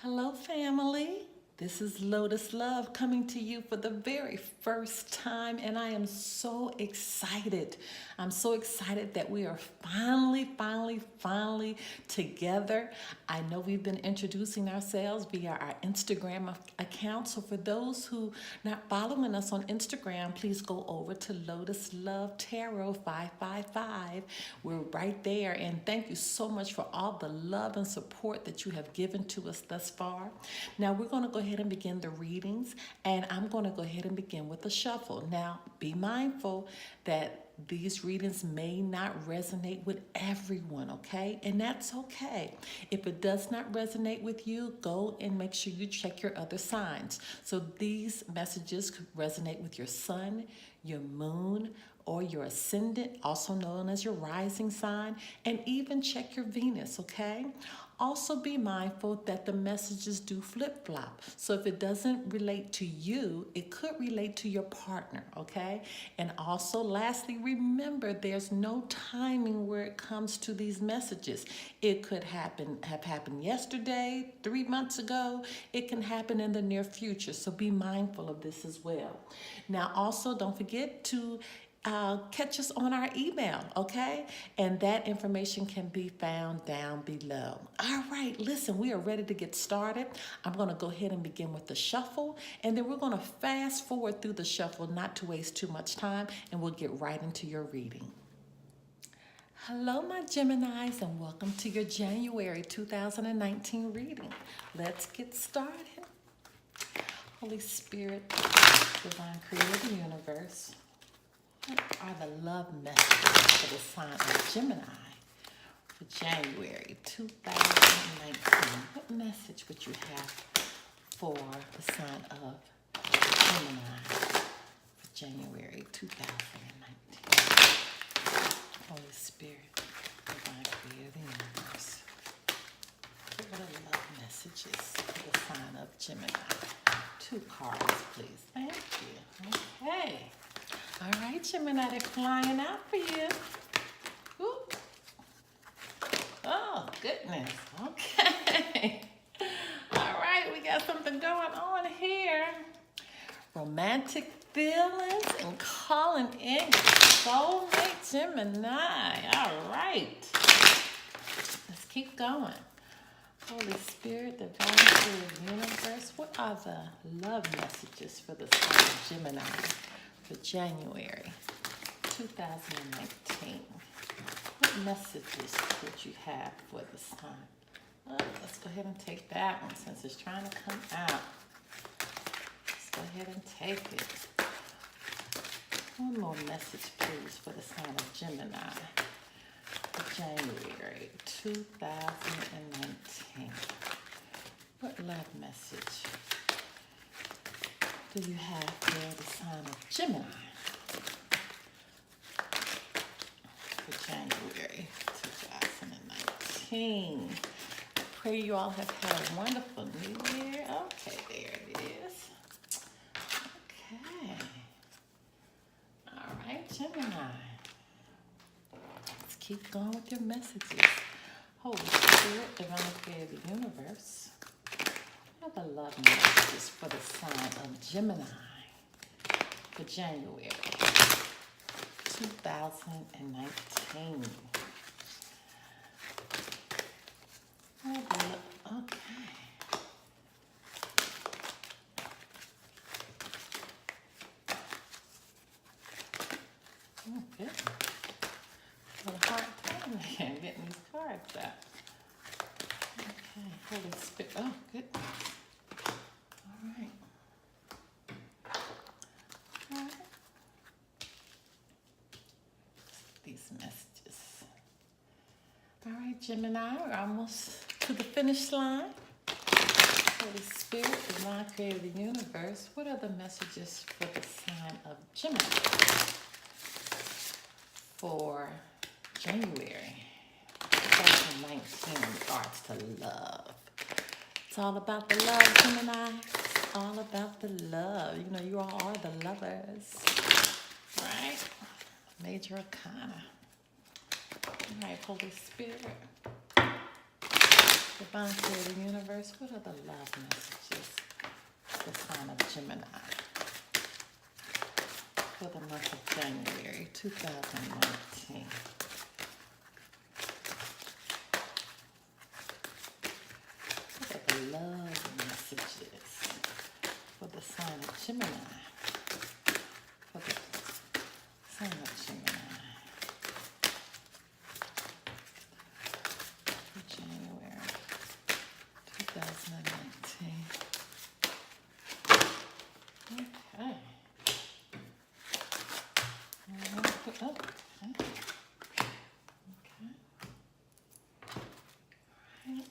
Hello, family. This is Lotus Love coming to you for the very first time, and I am so excited. I'm so excited that we are finally together. I know we've been introducing ourselves via our Instagram account, so for those who not following us on Instagram, please go over to Lotus Love Tarot 555. We're right there, and thank you so much for all the love and support that you have given to us thus far. Now we're going to go ahead and begin the readings, and I'm going to go ahead and begin with a shuffle. Now be mindful that these readings may not resonate with everyone, okay? And that's okay. If it does not resonate with you, go and make sure you check your other signs. So these messages could resonate with your sun, your moon, or your ascendant, also known as your rising sign, and even check your Venus, okay? Also be mindful that the messages do flip-flop. So if it doesn't relate to you, it could relate to your partner, okay? And also, lastly, remember there's no timing where it comes to these messages. It could have happened yesterday, 3 months ago. It can happen in the near future. So be mindful of this as well. Now, also, don't forget to catch us on our email, okay? And that information can be found down below. All right, listen, we are ready to get started. I'm going to go ahead and begin with the shuffle, and then we're going to fast forward through the shuffle, not to waste too much time, and we'll get right into your reading. Hello, my Geminis, and welcome to your January 2019 reading. Let's get started. Holy Spirit, Divine Creator of the Universe, what are the love messages for the sign of Gemini for January 2019? What message would you have for the sign of Gemini for January 2019? Holy Spirit, Divine Creator of the Universe, what are the love messages for the sign of Gemini? 2 cards, please. Thank you. Okay. All right, Gemini, they're flying out for you. Ooh. Oh, goodness. Okay. All right, we got something going on here. Romantic feelings and calling in soulmate Gemini. All right. Let's keep going. Holy Spirit, Divine Creator of the Universe, what are the love messages for the sign of Gemini for January 2019? What messages would you have for the sign? Let's go ahead and take that one since it's trying to come out. Let's go ahead and take it. One more message, please, for the sign of Gemini for January 2019. What love message do you have for the sign of Gemini for January 2019? I pray you all have had a wonderful new year. Okay, there it is. Okay. All right, Gemini. Let's keep going with your messages. Holy Spirit, Divine Creator of the Universe, what are the love messages for the sign of Gemini for January 2019? Okay. Oh, good. What a hard time again getting these cards out. Okay, Holy Spirit. Oh, goodness. All right. All right. These messages. All right, Gemini, we're almost to the finish line. Holy Spirit, Divine Creator of the Universe, what are the messages for the sign of Gemini for January 2019 in regards to love? It's all about the love, Gemini. It's all about the love. You know, you all are the lovers, right? Major Arcana. All right, Holy Spirit. Divine Creator Universe, what are the love messages for the sign of Gemini for the month of January 2019? What are the love messages for the sign of Gemini? For the sign of Gemini for January 2019. Okay. Okay. Right.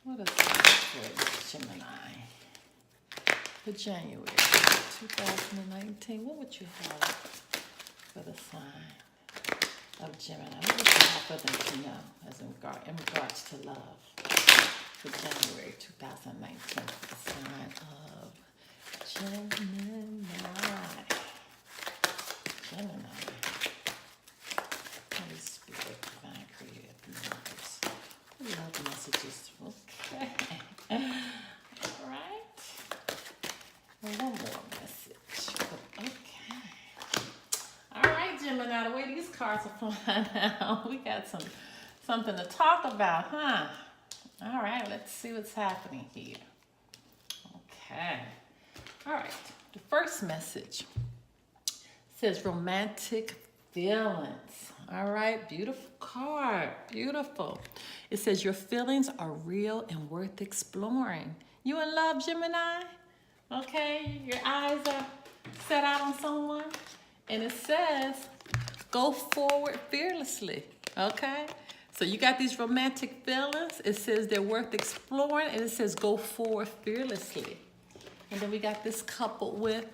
What is that for Gemini for January 2019? What would you have for the sign of Gemini? What would you have for them to know as in regards to love for January 2019 for the sign of Gemini? Gemini. Holy Spirit, Divine Creator Universe. Love messages. Okay. All right. One more message. Okay. All right, Gemini. The way these cards are flying out, we got something to talk about, huh? All right. Let's see what's happening here. Okay. All right. The first message says romantic feelings. All right, beautiful card, beautiful. It says your feelings are real and worth exploring. You in love, Gemini? Okay, your eyes are set out on someone. And it says go forward fearlessly, okay? So you got these romantic feelings. It says they're worth exploring, and it says go forward fearlessly. And then we got this coupled with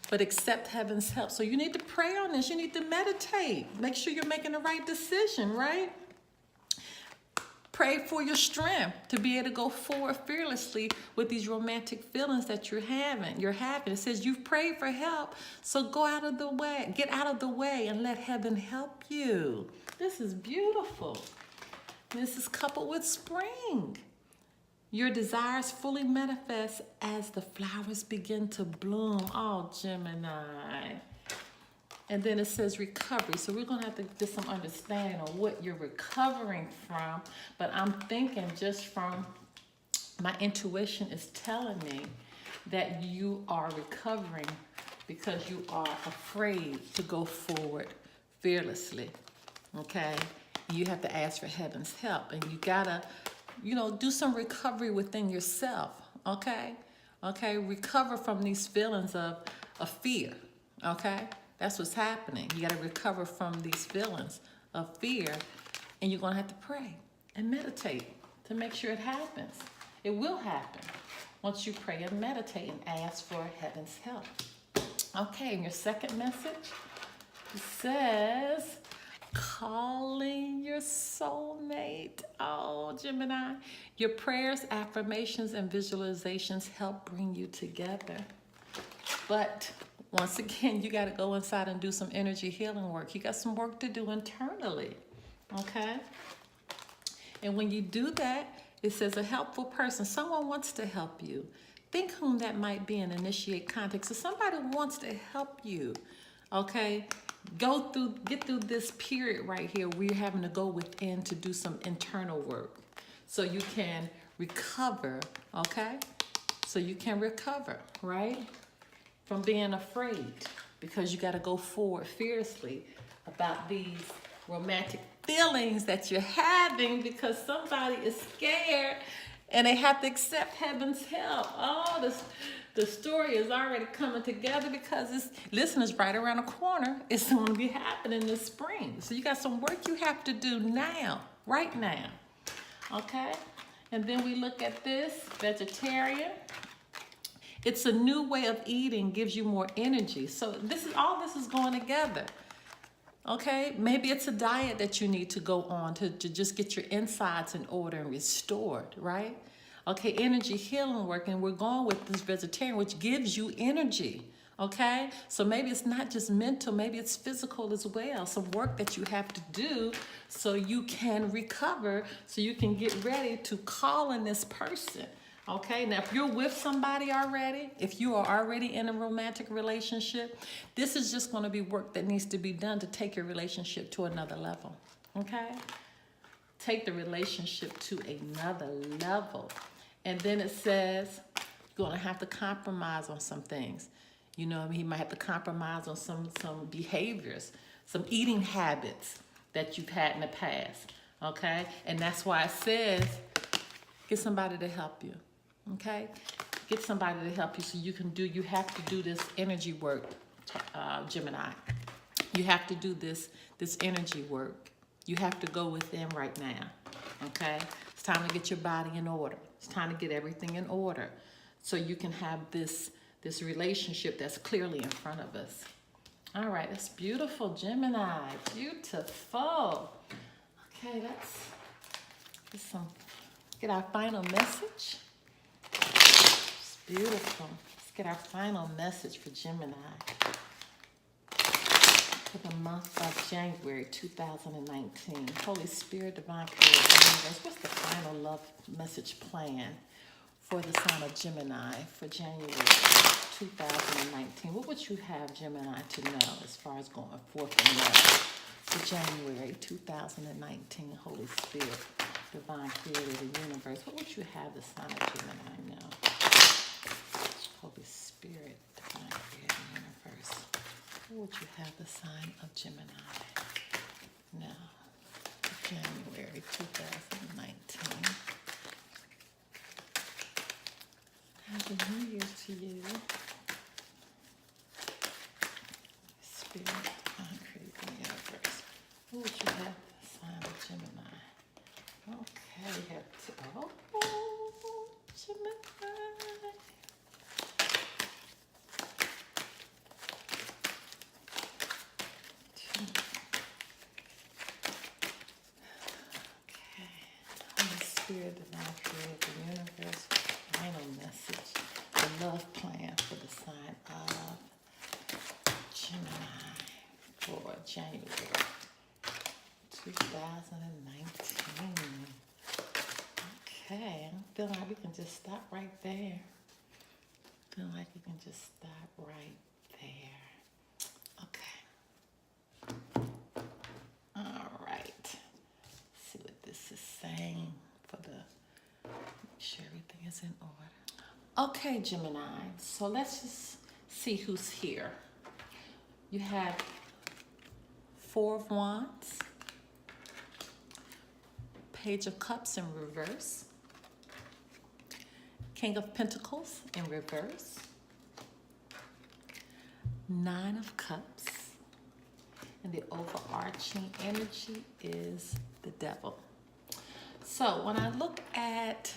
but accept heaven's help. So you need to pray on this. You need to meditate. Make sure you're making the right decision, right? Pray for your strength to be able to go forward fearlessly with these romantic feelings that you're having. It says you've prayed for help, so go out of the way. Get out of the way and let heaven help you. This is beautiful. This is coupled with spring. Your desires fully manifest as the flowers begin to bloom. Oh, Gemini. And then it says recovery. So we're going to have to get some understanding on what you're recovering from. But I'm thinking just from my intuition is telling me that you are recovering because you are afraid to go forward fearlessly. Okay? You have to ask for heaven's help. And you got to do some recovery within yourself, okay? Okay, recover from these feelings of fear, okay? That's what's happening. You got to recover from these feelings of fear, and you're going to have to pray and meditate to make sure it happens. It will happen once you pray and meditate and ask for heaven's help. Okay, and your second message says calling your soulmate. Oh, Gemini. Your prayers, affirmations, and visualizations help bring you together. But once again, you got to go inside and do some energy healing work. You got some work to do internally. Okay? And when you do that, it says a helpful person. Someone wants to help you. Think whom that might be and initiate contact. So somebody wants to help you. Okay? Get through this period right here where you're having to go within to do some internal work so you can recover, okay? So you can recover, right? From being afraid because you got to go forward fiercely about these romantic feelings that you're having because somebody is scared and they have to accept heaven's help. Oh, the story is already coming together because it's right around the corner. It's going to be happening this spring. So you got some work you have to do now, right now. Okay? And then we look at this, vegetarian. It's a new way of eating, gives you more energy. So this is going together. Okay? Maybe it's a diet that you need to go on to just get your insides in order and restored, right? Okay, energy healing work, and we're going with this vegetarian, which gives you energy. Okay, so maybe it's not just mental, maybe it's physical as well. Some work that you have to do so you can recover, so you can get ready to call in this person. Okay, now if you're with somebody already, if you are already in a romantic relationship, this is just going to be work that needs to be done to take your relationship to another level. Okay, take the relationship to another level. And then it says you're going to have to compromise on some things. You know, he might have to compromise on some behaviors, some eating habits that you've had in the past, okay? And that's why it says, get somebody to help you, okay? Get somebody to help you so you have to do this energy work, Gemini. You have to do this energy work. You have to go within right now, okay? It's time to get your body in order. It's time to get everything in order so you can have this relationship that's clearly in front of us. All right, that's beautiful, Gemini. Beautiful. Okay, let's get our final message. It's beautiful. Let's get our final message for Gemini for the month of January 2019. Holy Spirit, Divine Creator, Universe, what's the final love message plan for the sign of Gemini for January 2019? What would you have Gemini to know as far as going forth in love for January 2019? Holy Spirit, Divine Creator of the Universe, what would you have the sign of Gemini know? Holy Spirit, Divine Creator of the Universe, what would you have the sign of Gemini know for January 2019? Happy New Year to you. Spirit, Divine Creator of the Universe. What would you have the sign of Gemini? Okay, we have Gemini. Okay. Holy Spirit, Divine Creator of the Universe. Final message, the love plan for the sign of Gemini for January 2019. Okay, I'm feeling like we can just stop right there. Feeling like we can just stop right there. Okay. All right. See what this is saying for the. Make sure everything is in order. Okay, Gemini. So let's just see who's here. You have Four of Wands, Page of Cups in reverse, King of Pentacles in reverse, Nine of Cups, and the overarching energy is the Devil. So when I look at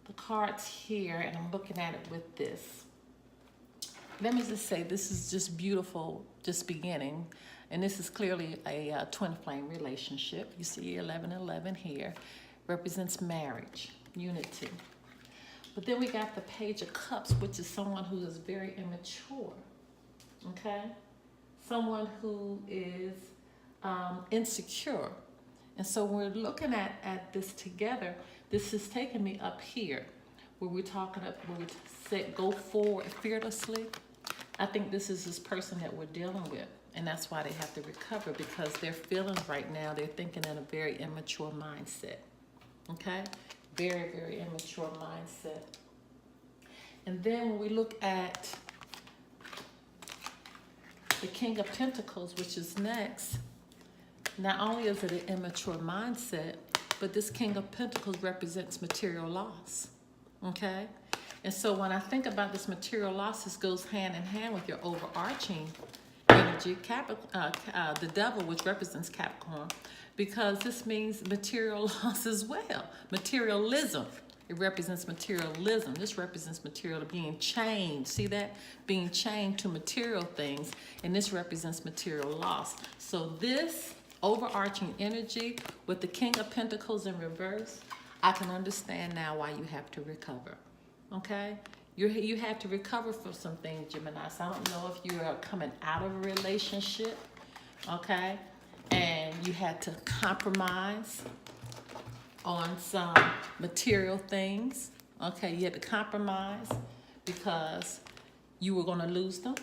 the cards here, and I'm looking at it with this, let me just say this is just beautiful, just beginning. And this is clearly a twin flame relationship. You see 1111 here, represents marriage, unity. But then we got the Page of Cups, which is someone who is very immature, okay? Someone who is insecure. And so when we're looking at this together, this is taking me up here, where we're talking up, where we say go forward fearlessly. I think this is this person that we're dealing with, and that's why they have to recover, because their feelings right now, they're thinking in a very immature mindset, okay? Very, very immature mindset. And then when we look at the King of Pentacles, which is next, not only is it an immature mindset, but this King of Pentacles represents material loss, okay? And so when I think about this material loss, this goes hand in hand with your overarching energy, the Devil, which represents Capricorn, because this means material loss as well. Materialism. It represents materialism. This represents material being chained. See that? Being chained to material things, and this represents material loss. So this overarching energy with the King of Pentacles in reverse, I can understand now why you have to recover. Okay? You have to recover from some things, Gemini. So I don't know if you are coming out of a relationship, okay, and you had to compromise on some material things. Okay, you had to compromise because you were going to lose them.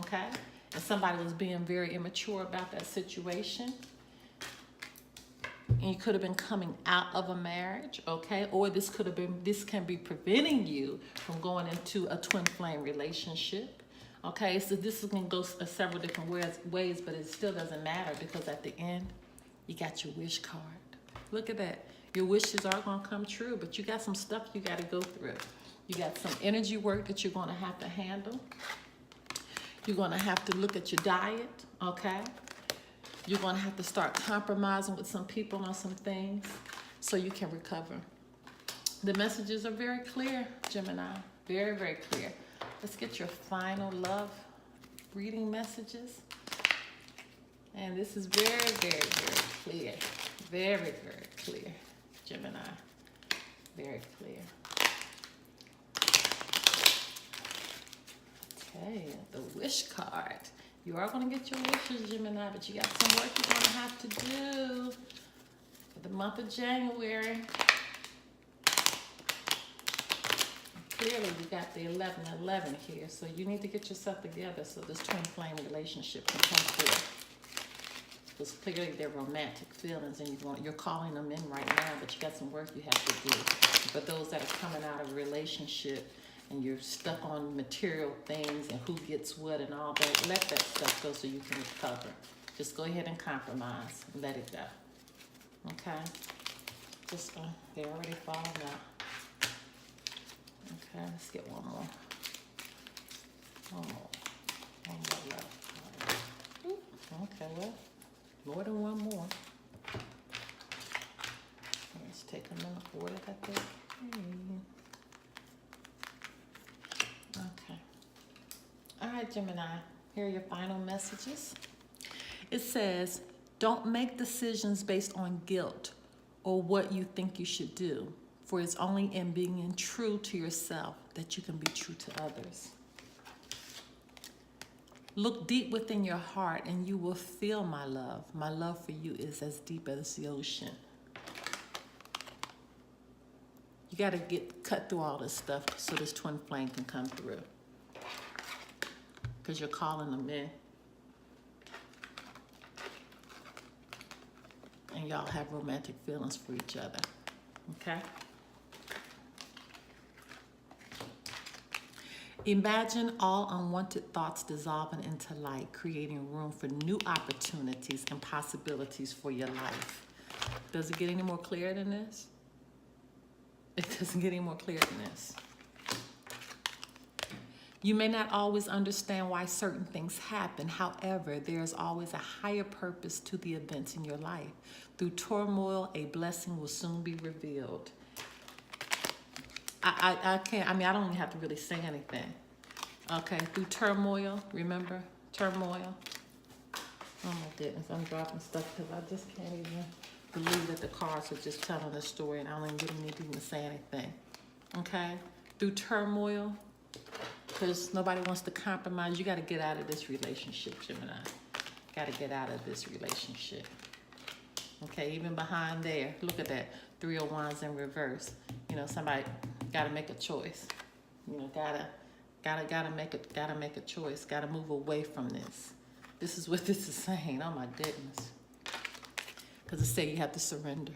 Okay, and somebody was being very immature about that situation. And you could have been coming out of a marriage, okay? Or this can be preventing you from going into a twin flame relationship, okay? So this can go several different ways, but it still doesn't matter because at the end, you got your wish card. Look at that. Your wishes are going to come true, but you got some stuff you got to go through. You got some energy work that you're going to have to handle. You're going to have to look at your diet, okay? You're going to have to start compromising with some people on some things so you can recover. The messages are very clear, Gemini. Very, very clear. Let's get your final love reading messages. And this is very, very, very clear. Very, very clear, Gemini. Very clear. Okay, the wish card. You are going to get your wishes, Gemini, but you got some work you're going to have to do for the month of January. Clearly, we got the 11-11 here, so you need to get yourself together so this twin flame relationship can come through. Because clearly they're romantic feelings and you're calling them in right now, but you got some work you have to do. For those that are coming out of a relationship and you're stuck on material things and who gets what and all that, let that stuff go so you can recover. Just go ahead and compromise and let it go. Okay? Just, they're already falling out. Okay, let's get one more. One more left. Okay, well, more than one more. Let's take a minute for what I got there. Okay. All right, Gemini, here are your final messages. It says, don't make decisions based on guilt or what you think you should do, for it's only in being true to yourself that you can be true to others. Look deep within your heart and you will feel my love. My love for you is as deep as the ocean. You got to cut through all this stuff so this twin flame can come through. Because you're calling them in. And y'all have romantic feelings for each other. Okay? Imagine all unwanted thoughts dissolving into light, creating room for new opportunities and possibilities for your life. Does it get any more clear than this? It doesn't get any more clear than this. You may not always understand why certain things happen. However, there is always a higher purpose to the events in your life. Through turmoil, a blessing will soon be revealed. I don't even have to really say anything. Okay, through turmoil, remember? Turmoil. Oh my goodness, I'm dropping stuff because I just can't even believe that the cards are just telling the story and I don't really need to even say anything. Okay? Through turmoil, because nobody wants to compromise, you got to get out of this relationship, Gemini. Got to get out of this relationship. Okay, even behind there, look at that. 3 of Wands in reverse. You know, somebody got to make a choice. You know, gotta make a choice. Got to move away from this. This is what this is saying. Oh my goodness. Because it says you have to surrender.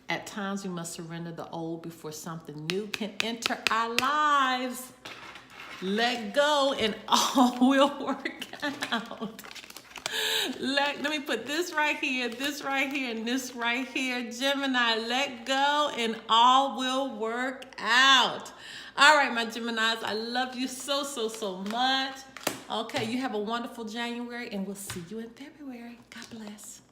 At times we must surrender the old before something new can enter our lives. Let go and all will work out. Let me put this right here, and this right here. Gemini, let go and all will work out. All right, my Geminis, I love you so, so, so much. Okay, you have a wonderful January, and we'll see you in February. God bless.